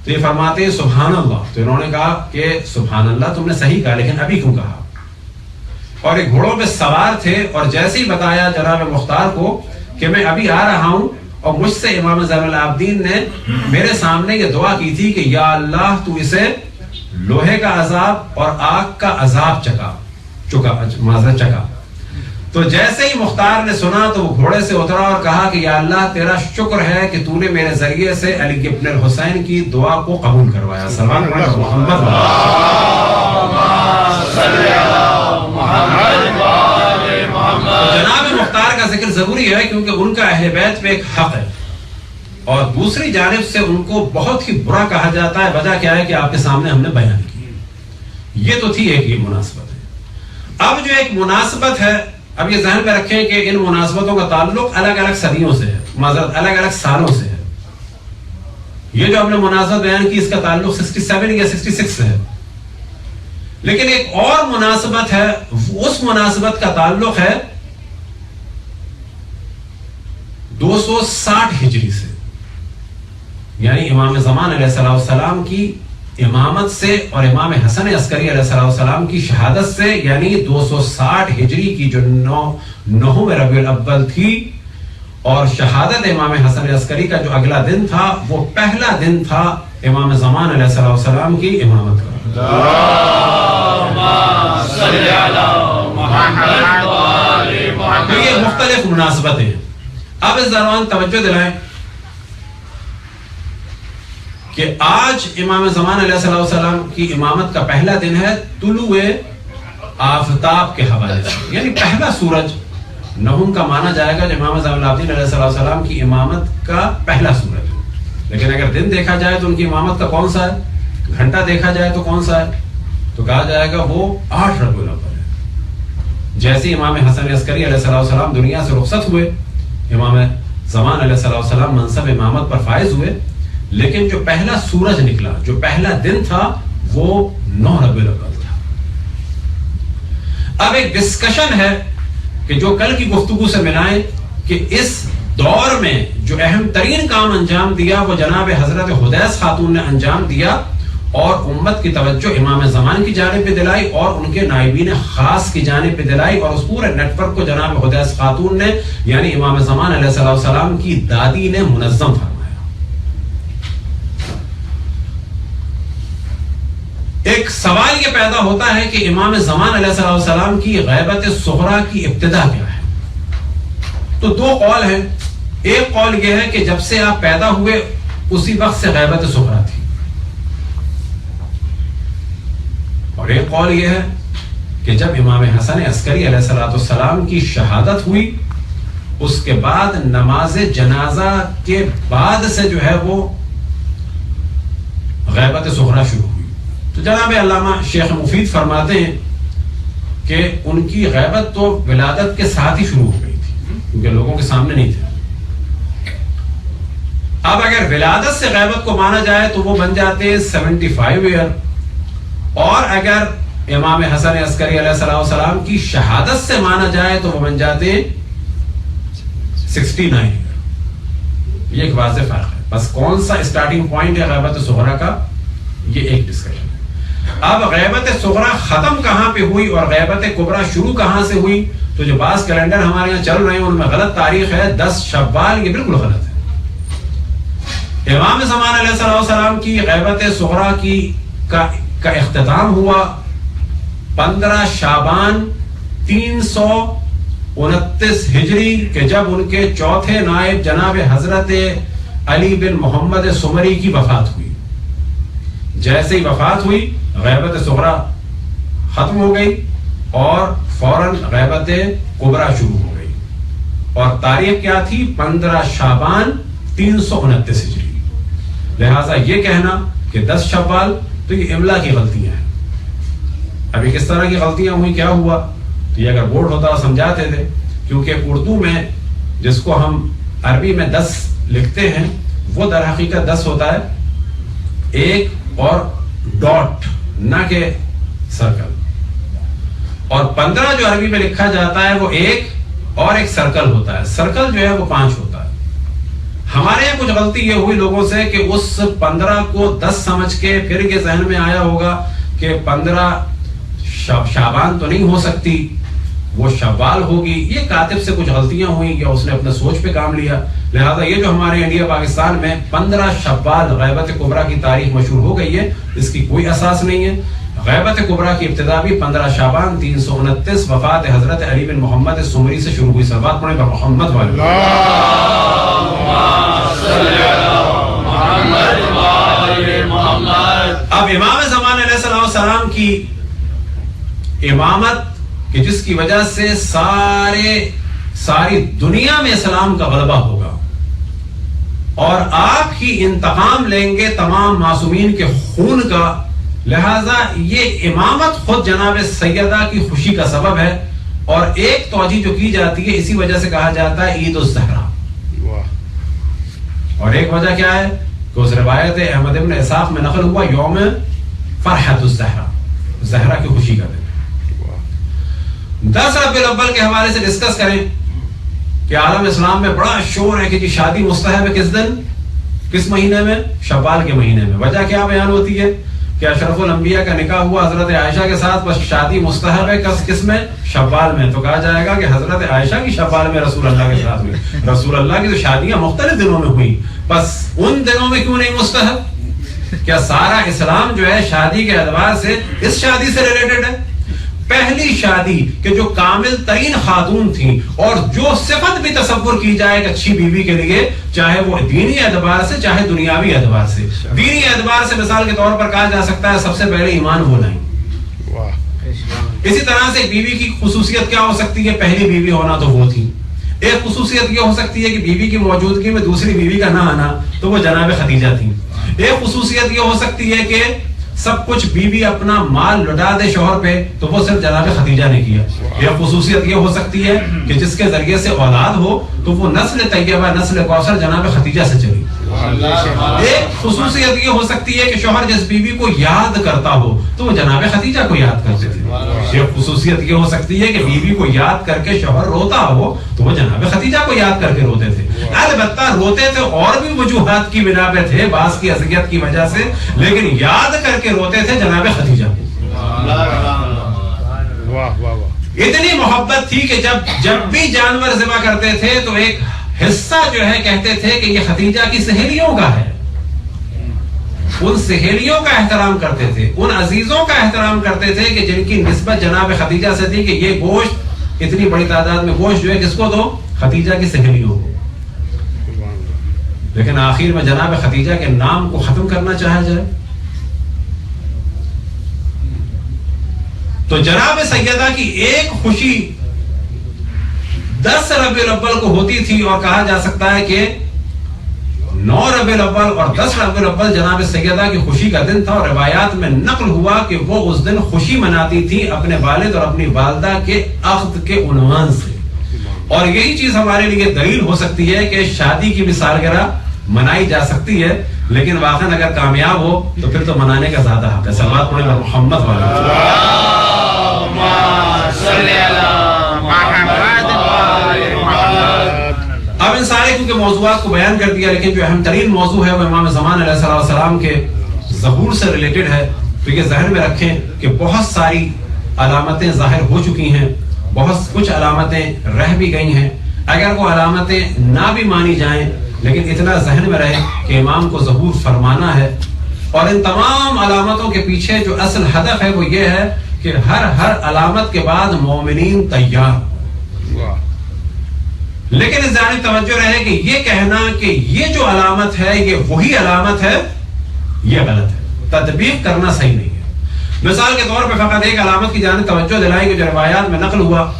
تو یہ فرماتے ہیں سبحان اللہ. تو انہوں نے کہا کہ سبحان اللہ تم نے صحیح کہا لیکن ابھی کیوں کہا. اور ایک گھوڑوں پہ سوار تھے اور جیسے ہی بتایا جناب مختار کو کہ میں ابھی آ رہا ہوں, اور مجھ سے امام زین العابدین نے میرے سامنے یہ دعا کی تھی کہ یا اللہ تو اسے لوہے کا عذاب اور آگ کا عذاب چکا. تو جیسے ہی مختار نے سنا تو وہ گھوڑے سے اترا اور کہا کہ یا اللہ تیرا شکر ہے کہ تو نے میرے ذریعے سے علی ابن الحسین کی دعا کو قبول کروایا. سلام علیکم محمد. جناب مختار کا ذکر ضروری ہے کیونکہ ان کا اہل بیت پہ ایک حق ہے, اور دوسری جانب سے ان کو بہت ہی برا کہا جاتا ہے. وجہ کیا ہے کہ آپ کے سامنے ہم نے بیان کی. یہ تو تھی ایک یہ مناسبت ہے. اب جو ایک مناسبت ہے, اب یہ ذہن میں رکھیں کہ ان مناسبتوں کا تعلق الگ الگ صدیوں سے ہے, معذرت الگ الگ سالوں سے ہے. یہ جو ہم نے مناسبت بیان کی اس کا تعلق 67 یا 66 سے ہے, لیکن ایک اور مناسبت ہے, اس مناسبت کا تعلق ہے 260 ہجری سے, یعنی امام زمان علیہ السلام کی امامت سے اور امام حسن عسکری علیہ السلام کی شہادت سے, یعنی 260 ہجری کی جو 9 ربیع الاول تھی, اور شہادت امام حسن عسکری کا جو اگلا دن تھا وہ پہلا دن تھا امام زمان علیہ السلام کی امامت کا. تو یہ مختلف مناسبتیں ہیں. اب اس دوران توجہ دلائیں کہ آج امام زمان علیہ السلام کی امامت کا پہلا دن ہے طلوع آفتاب کے حوالے سے, یعنی پہلا سورج. نہم کا مانا جائے گا جو امام زین العابدین علیہ السلام کی امامت کا پہلا سورج, لیکن اگر دن دیکھا جائے تو ان کی امامت کا کون سا ہے, گھنٹہ دیکھا جائے تو کون سا ہے, تو کہا جائے گا وہ 8 ربیع الاول ہے. جیسے امام حسن عسکری علیہ السلام دنیا سے رخصت ہوئے, امام زمان علیہ السلام منصب امامت پر فائز ہوئے, لیکن جو پہلا سورج نکلا, جو پہلا دن تھا وہ 9 ربیع الاول تھا. اب ایک ڈسکشن ہے کہ جو کل کی گفتگو سے ملائیں کہ اس دور میں جو اہم ترین کام انجام دیا وہ جناب حضرت حدیث خاتون نے انجام دیا اور امت کی توجہ امام زمان کی جانب پہ دلائی اور ان کے نائبین خاص کی جانب پہ دلائی، اور اس پورے نیٹ ورک کو جناب حدیث خاتون نے یعنی امام زمان علیہ السلام کی دادی نے منظم فرمایا۔ ایک سوال یہ پیدا ہوتا ہے کہ امام زمان علیہ السلام کی غیبت صغریٰ کی ابتدا کیا ہے؟ تو دو قول ہیں۔ ایک قول یہ ہے کہ جب سے آپ پیدا ہوئے اسی وقت سے غیبت صغریٰ تھی، اور ایک قول یہ ہے کہ جب امام حسن عسکری علیہ السلام کی شہادت ہوئی اس کے بعد نماز جنازہ کے بعد سے جو ہے وہ غیبت صغریٰ شروع ہوئی۔ تو جناب علامہ شیخ مفید فرماتے ہیں کہ ان کی غیبت تو ولادت کے ساتھ ہی شروع ہو گئی تھی کیونکہ لوگوں کے سامنے نہیں تھے۔ اب اگر ولادت سے غیبت کو مانا جائے تو وہ بن جاتے 75 ایئر، اور اگر امام حسن عسکری علیہ السلام کی شہادت سے مانا جائے تو وہ بن جاتے 69 ایئر۔ یہ ایک واضح فرق ہے، بس کون سا اسٹارٹنگ پوائنٹ ہے غیبت صغریٰ کا، یہ ایک ڈسکشن ہے۔ اب غیبت صغریٰ ختم کہاں پہ ہوئی اور غیبت کبریٰ شروع کہاں سے ہوئی؟ تو جو بعض کیلنڈر ہمارے یہاں چل رہے ہیں ان میں غلط تاریخ ہے 10 شوال، یہ بالکل غلط ہے۔ امام زمان علیہ السلام کی غیبت صغریٰ کا اختتام ہوا 15 شعبان 329 ہجری کہ جب ان کے چوتھے نائب جناب حضرت علی بن محمد سمری کی وفات ہوئی۔ جیسے ہی وفات ہوئی غیبت صغریٰ ختم ہو گئی اور فوراً غیبت کبریٰ شروع ہو گئی، اور تاریخ کیا تھی؟ 15 شعبان 329 ہجری۔ لہٰذا یہ کہنا کہ 10 شوال تو یہ املا کی غلطیاں ہیں۔ ابھی کس طرح کی غلطیاں ہوئی، کیا ہوا؟ تو یہ اگر بورڈ ہوتا سمجھاتے تھے، کیونکہ اردو میں جس کو ہم عربی میں 10 لکھتے ہیں وہ در حقیقت 10 ہوتا ہے ایک اور ڈاٹ، نہ کہ سرکل، اور 15 جو عربی میں لکھا جاتا ہے وہ ایک اور ایک سرکل ہوتا ہے، سرکل جو ہے وہ 5 ہوتا ہے۔ ہمارے یہاں کچھ غلطی یہ ہوئی لوگوں سے کہ اس 15 کو 10 سمجھ کے پھر یہ ذہن میں آیا ہوگا کہ 15 شعبان تو نہیں ہو سکتی، وہ شوال ہوگی۔ یہ کاتب سے کچھ غلطیاں ہوئی یا اس نے اپنے سوچ پہ کام لیا، لہذا یہ جو ہمارے انڈیا پاکستان میں 15 شوال غیبت کبریٰ کی تاریخ مشہور ہو گئی ہے، اس کی کوئی اساس نہیں ہے۔ غیبت کبریٰ کی ابتدا بھی 15 شعبان 329 وفات حضرت علی بن محمد سمری سے شروع ہوئی۔ صلوات پڑھیں پر محمد والے۔ اب امام زمان علیہ السلام کی امامت کہ جس کی وجہ سے ساری دنیا میں اسلام کا غلبہ ہوگا اور آپ ہی انتقام لیں گے تمام معصومین کے خون کا، لہذا یہ امامت خود جناب سیدہ کی خوشی کا سبب ہے، اور ایک توجہ جو کی جاتی ہے اسی وجہ سے کہا جاتا ہے عید الزہرا، اور ایک وجہ کیا ہے کہ اس روایت احمد ابن اسحاق میں نقل ہوا یوم فرحت الزہرا، زہرا کی خوشی کا دن۔ 10 ربیع الاول کے حوالے سے ڈسکس کریں کہ عالم اسلام میں بڑا شور ہے کہ جی شادی مستحب ہے، کس دن، کس مہینے میں؟ شوال کے مہینے میں۔ وجہ کیا بیان ہوتی ہے کہ اشرف الانبیاء کا نکاح ہوا حضرت عائشہ کے ساتھ، بس شادی مستحب ہے کس میں؟ شوال میں۔ تو کہا جائے گا کہ حضرت عائشہ کی شوال میں رسول اللہ کے ساتھ ہوئی، رسول اللہ کی تو شادیاں مختلف دنوں میں ہوئی، بس ان دنوں میں کیوں نہیں مستحب؟ کیا سارا اسلام جو ہے شادی کے اعتبار سے اس شادی سے ریلیٹڈ ہے؟ پہلی شادی کہ جو کامل ترین خاتون تھی اور جو صفت بھی تصور کی جائے ایک اچھی بیوی کے لیے، چاہے وہ دینی اعتبار سے چاہے دنیاوی اعتبار سے، دینی اعتبار سے مثال کے طور پر کہا جا سکتا ہے سب سے پہلے ایمان وہ لائیں۔ اسی طرح سے بیوی کی خصوصیت کیا ہو سکتی ہے؟ پہلی بیوی ہونا تو وہ تھی۔ ایک خصوصیت یہ ہو سکتی ہے کہ بیوی کی موجودگی میں دوسری بیوی کا نہ آنا، تو وہ جناب خدیجہ تھی۔ ایک خصوصیت یہ ہو سکتی ہے کہ سب کچھ بیوی اپنا مال لٹا دے شوہر پہ، تو وہ صرف جناب خدیجہ نے کیا۔ یہ خصوصیت یہ ہو سکتی ہے کہ جس کے ذریعے سے اولاد ہو تو وہ نسل طیبہ نسل کوثر جناب خدیجہ سے چلی۔ ایک خصوصیت یہ ہو سکتی ہے کہ شوہر جس بیوی کو یاد کرتا ہو تو وہ جناب خدیجہ کو یاد کرتے تھے۔ ایک خصوصیت یہ ہو سکتی ہے کہ بیوی کو یاد کر کے شوہر روتا ہو تو وہ جناب خدیجہ کو یاد کر کے روتے تھے. البتہ روتے تھے اور بھی وجوہات کی بنا پہ تھے, بعض کی اذیت کی وجہ سے, لیکن یاد کر کے روتے تھے جناب خدیجہ کو. اتنی محبت تھی کہ جب بھی جانور ذبح کرتے تھے تو ایک حصہ جو ہے کہتے تھے کہ یہ خدیجہ کی سہیلیوں کا ہے. ان سہیلیوں کا احترام کرتے تھے, ان عزیزوں کا احترام کرتے تھے کہ جن کی نسبت جناب خدیجہ سے تھی کہ یہ گوشت, اتنی بڑی تعداد میں گوشت جو ہے کس کو دو, خدیجہ کی سہیلیوں کو. لیکن آخر میں جناب خدیجہ کے نام کو ختم کرنا چاہا جائے تو جناب سیدہ کی ایک خوشی 10 ربیع الاول کو ہوتی تھی, اور کہا جا سکتا ہے کہ 9 ربیع الاول اور 10 ربیع الاول جناب سیدہ کی خوشی کا دن تھا, اور روایات میں نقل ہوا کہ وہ اس دن خوشی مناتی تھی اپنے والد اور اپنی والدہ کے عقد کے عنوان سے. اور یہی چیز ہمارے لیے دلیل ہو سکتی ہے کہ شادی کی بھی سالگرہ منائی جا سکتی ہے, لیکن واقعا اگر کامیاب ہو تو پھر تو منانے کا زیادہ حق ہے. صلوات پڑھیں محمد اب ان سارے کیونکہ موضوعات کو بیان کر دیا, لیکن جو اہم ترین موضوع ہے وہ امام زمان علیہ السلام کے ظہور سے ریلیٹڈ ہے. تو یہ ذہن میں رکھیں کہ بہت ساری علامتیں ظاہر ہو چکی ہیں, بہت کچھ علامتیں رہ بھی گئی ہیں. اگر وہ علامتیں نہ بھی مانی جائیں, لیکن اتنا ذہن میں رہے کہ امام کو ظہور فرمانا ہے, اور ان تمام علامتوں کے پیچھے جو اصل ہدف ہے وہ یہ ہے کہ ہر علامت کے بعد مومنین تیار. لیکن اس جانب توجہ رہے کہ یہ کہنا کہ یہ جو علامت ہے یہ وہی علامت ہے, یہ غلط ہے, تطبیق کرنا صحیح نہیں ہے. مثال کے طور پہ فقط ایک علامت کی جانب توجہ دلائی کہ جو روایات میں نقل ہوا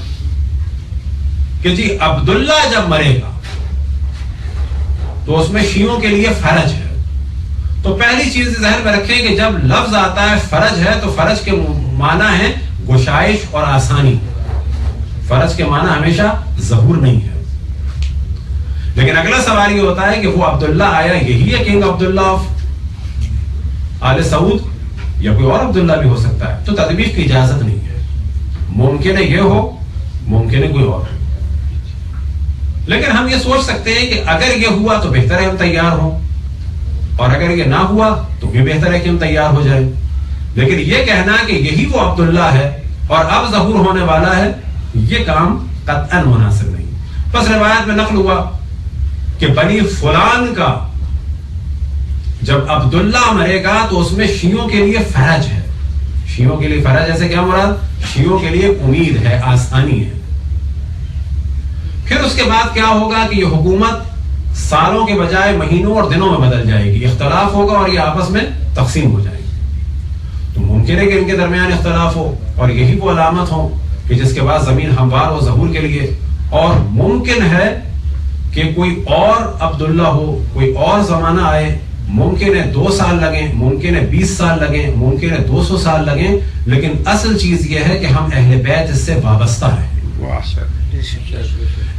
کہ جی عبداللہ جب مرے گا تو اس میں شیعوں کے لیے فرج ہے. تو پہلی چیز ذہن میں رکھیں کہ جب لفظ آتا ہے فرج ہے تو فرج کے معنی ہے گشائش اور آسانی. فرج کے معنی ہمیشہ ظہور نہیں ہے. لیکن اگلا سوال یہ ہوتا ہے کہ وہ عبداللہ آیا یہی ہے کنگ عبداللہ آف آل سعود, یا کوئی اور عبداللہ بھی ہو سکتا ہے, تو تطبیق کی اجازت نہیں ہے. ممکن ہے یہ ہو, ممکن ہے کوئی اور. لیکن ہم یہ سوچ سکتے ہیں کہ اگر یہ ہوا تو بہتر ہے ہم تیار ہوں, اور اگر یہ نہ ہوا تو بھی بہتر ہے کہ ہم تیار ہو جائیں. لیکن یہ کہنا کہ یہی وہ عبداللہ ہے اور اب ظہور ہونے والا ہے, یہ کام قطعاً مناسب نہیں. بس روایت میں نقل ہوا کہ بنی فلان کا جب عبداللہ مرے گا تو اس میں شیعوں کے لیے فرج ہے. شیعوں کے لیے فرج ایسے کیا مراد؟ شیعوں کے لیے امید ہے, آسانی ہے. پھر اس کے بعد کیا ہوگا کہ یہ حکومت سالوں کے بجائے مہینوں اور دنوں میں بدل جائے گی, اختلاف ہوگا اور یہ آپس میں تقسیم ہو جائے گی. تو ممکن ہے کہ ان کے درمیان اختلاف ہو اور یہی وہ علامت ہو کہ جس کے بعد زمین ہموار ہو ظہور کے لیے. اور ممکن ہے کہ کوئی اور عبداللہ ہو, کوئی اور زمانہ آئے, ممکن ہے 2 سال لگیں, ممکن ہے 20 سال لگیں, ممکن ہے 200 سال لگیں, لیکن اصل چیز یہ ہے کہ ہم اہل بیت اس سے وابستہ ہیں.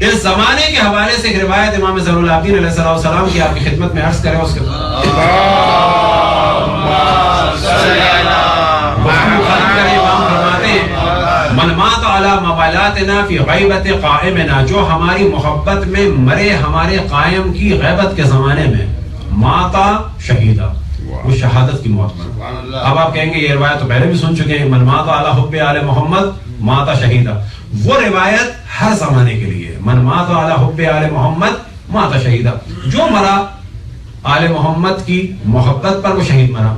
اس زمانے کے حوالے سے ایک روایت امام زین العابدین علیہ السلام کی آپ کی خدمت میں عرض کریں. اس کے من مات علی موالاتنا فی غیبت قائمنا, جو ہماری محبت میں مرے ہمارے قائم کی غیبت کے زمانے میں, ماتا شہیدہ, وہ شہادت کی موت پر. اب آپ کہیں گے یہ روایت تو پہلے بھی سن چکے ہیں, من مات علی حب آل محمد ماتا شہیدہ. وہ روایت ہر زمانے کے لیے, من مات علی حب آل محمد ماتا شہیدہ, جو مرا آل محمد کی محبت پر وہ شہید مرا.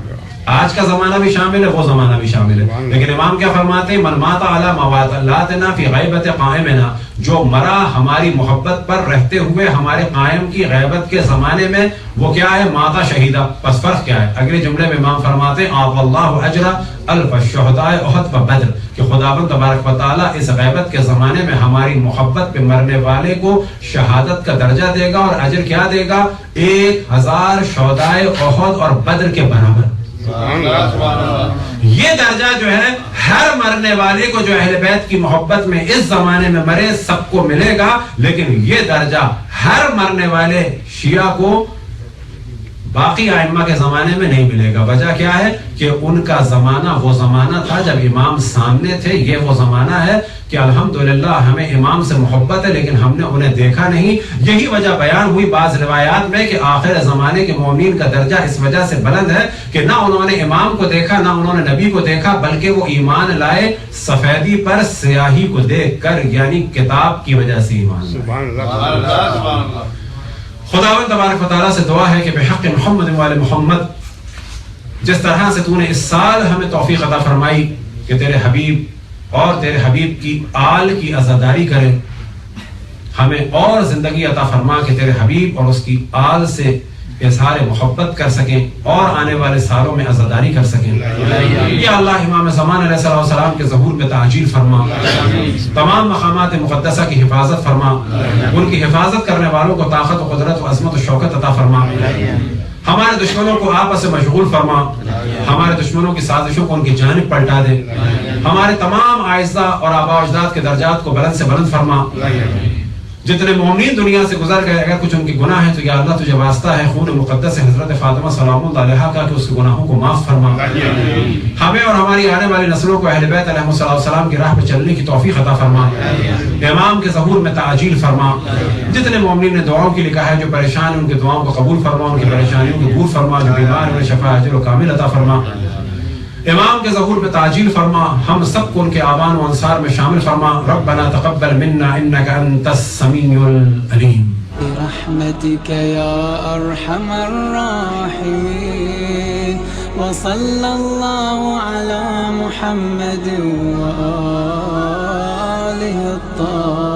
آج کا زمانہ بھی شامل ہے, وہ زمانہ بھی شامل ہے. لیکن امام کیا فرماتے ہیں؟ من مات علی موالاتنا فی غیبت قائمنا, جو مرا ہماری محبت پر رہتے ہوئے ہمارے قائم کی غیبت کے زمانے میں, وہ کیا ہے؟ ماتا شہیدہ. بس فرق کیا ہے؟ اگلے جملے میں امام فرماتے ہیں اعطى اللہ اجر الف الشہداء احد و بدر, کہ خداوند تبارک و تعالیٰ اس غیبت کے زمانے میں ہماری محبت پہ مرنے والے کو شہادت کا درجہ دے گا, اور اجر کیا دے گا؟ 1000 شہداء احد اور بدر کے برابر. یہ درجہ جو ہے ہر مرنے والے کو جو اہل بیت کی محبت میں اس زمانے میں مرے سب کو ملے گا, لیکن یہ درجہ ہر مرنے والے شیعہ کو باقی ائمہ کے زمانے میں نہیں ملے گا. وجہ کیا ہے کہ ان کا زمانہ وہ زمانہ تھا جب امام سامنے تھے. یہ وہ زمانہ ہے کہ الحمدللہ ہمیں امام سے محبت ہے لیکن ہم نے انہیں دیکھا نہیں. یہی وجہ بیان ہوئی بعض روایات میں کہ آخر زمانے کے مومنین کا درجہ اس وجہ سے بلند ہے کہ نہ انہوں نے امام کو دیکھا نہ انہوں نے نبی کو دیکھا, بلکہ وہ ایمان لائے سفیدی پر سیاہی کو دیکھ کر, یعنی کتاب کی وجہ سے ایمان. سبحان اللہ. خداوند تبارک و تعالیٰ سے دعا ہے کہ بحق محمد و آل محمد جس طرح سے تو نے اس سال ہمیں توفیق عطا فرمائی کہ تیرے حبیب اور تیرے حبیب کی آل کی عزاداری کرے, ہمیں اور زندگی عطا فرما کہ تیرے حبیب اور اس کی آل سے اظہار محبت کر سکیں اور آنے والے سالوں میں عزاداری کر سکیں. یا اللہ امام زمان علیہ السلام کے ظہور میں تعجیل فرما, تمام مقامات مقدسہ کی حفاظت فرما, ان کی حفاظت کرنے والوں کو طاقت و قدرت و عظمت و شوکت عطا فرما, ہمارے دشمنوں کو آپس سے مشغول فرما, ہمارے دشمنوں کی سازشوں کو ان کی جانب پلٹا دے, ہمارے تمام اعزاء اور آباء و اجداد کے درجات کو بلند سے بلند فرما. جتنے مومنین دنیا سے گزر گئے اگر کچھ ان کے گناہ ہیں تو یا اللہ تجھے واسطہ ہے خون مقدس حضرت فاطمہ سلام اللہ علیہا کا کہ اس کے گناہوں کو معاف فرما. ہمیں اور ہماری آنے والی نسلوں کو اہل بیت علیہ السلام کی راہ پہ چلنے کی توفیق عطا فرما, امام کے ظہور میں تعجیل فرما. جتنے مومنین نے دعاؤں کے لیے کہا ہے جو پریشان ہیں ان کی دعاؤں کو قبول فرما, ان کی پریشانیوں کو دور فرما, جو بیمار ہیں شفا اجر و کامل عطا فرما. امام کے ظہور پہ تعجیل فرما, ہم سب کو ان کے آبان و انصار میں شامل فرما. ربنا تقبل منا انك انت السميع العليم برحمتك يا ارحم الراحمين وصلى الله على محمد وآله الطاهرين.